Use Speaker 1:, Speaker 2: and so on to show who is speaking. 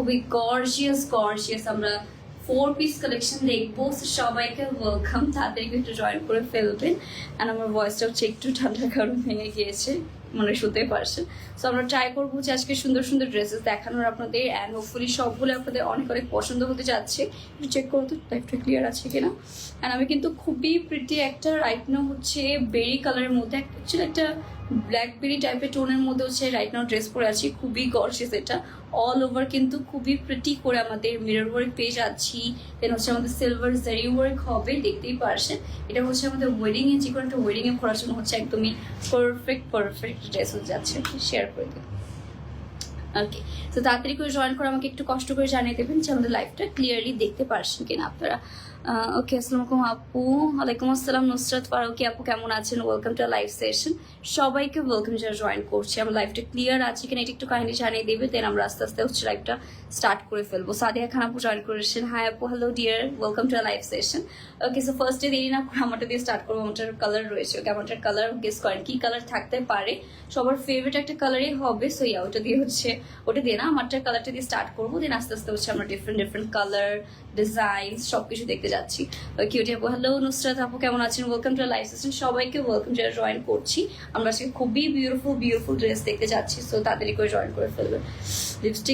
Speaker 1: খুবই gorgeous gorgeous আমরা 4 piece collection দেখবো। সবাইকে ওয়েলকাম, তাড়াতাড়ি একটু জয়েন করে ফেলবেন। অ্যান্ড আমার ভয়েসটা হচ্ছে একটু ঠান্ডার কারণ ভেঙে গিয়েছে, মানে শুনতে পারছেন। সো আমরা ট্রাই করবো যে আজকে সুন্দর সুন্দর ড্রেসেস দেখানোর আপনাদের, অ্যান্ড হোপফুলি সবগুলো আপনাদের অনেক অনেক পছন্দ হতে যাচ্ছে। একটু চেক করো তো লাইফটা ক্লিয়ার আছে কিনা। অ্যান্ড আমি কিন্তু খুবই প্রিটি একটা রাইট নাও হচ্ছে বেরি কালারের মধ্যে, অ্যাকচুয়ালি একটা ব্ল্যাকবেরি টাইপের টোনের মধ্যে হচ্ছে রাইট নাও ড্রেস পরে আছি। খুবই গর্জিয়াস, এটা অল ওভার কিন্তু খুবই প্রিটি করে আমাদের মিরর ওয়ার্ক পেয়ে যাচ্ছি। দেন হচ্ছে আমাদের সিলভার জারি ওয়ার্ক হবে, দেখতেই পারছেন। এটা হচ্ছে আমাদের ওয়েডিং এ, যে কোনো একটা ওয়েডিং এ পরার জন্য হচ্ছে একদমই পারফেক্ট ড্রেস হয়ে যাচ্ছে। শেয়ার করে দিন। ওকে, তো তাড়াতাড়ি করে জয়েন করে আমাকে একটু কষ্ট করে জানিয়ে দেবেন যে আমাদের লাইফটা ক্লিয়ারলি দেখতে পারছেন কিনা আপনারা। ওকে, আসসালামু আলাইকুম আপু। ওয়ালাইকুম আসসালাম নুসরাত ফারুকি আপু, কেমন আছেন? Welcome to live session. সবাইকে ওয়েলকাম যারা জয়েন করছি। আমার লাইভটা ক্লিয়ার আছে কিনা এটা একটু কাইন্ডলি জানিয়ে দেবে, দেন আমরা আস্তে আস্তে হচ্ছে লাইভটা স্টার্ট করে ফেলবো। সাদিয়া খান আপু জয়েন করেছেন। হাই আপু, hello dear, welcome to live session. Okay, so ফার্স্টে দেরি না করে আমারটা দিয়ে স্টার্ট করবো। আমারটার কালার রয়েছে, ওকে আমারটার কালার গেস করেন কি কালার থাকতে পারে। সবার ফেভারিট একটা কালারই হবে। সো ইয়া ওটা দিয়ে হচ্ছে, ওটা দিয়ে না আমারটার কালারটা দিয়ে স্টার্ট করবো, দেন আস্তে আস্তে হচ্ছে আমরা ডিফারেন্ট কালার ডিজাইন সবকিছু দেখতে যাচ্ছি। কিউটি আপু, হ্যালো নুসরাত আপু, কেমন আছেন? Welcome to live session. সবাইকে ওয়েলকাম যারা জয়েন করছি। আমরা আজকে খুবই বিউটিফুল ড্রেস দেখতে যাচ্ছি। সো তাড়াতাড়ি করে জয়েন করে ফেলবেন। লিপস্টিক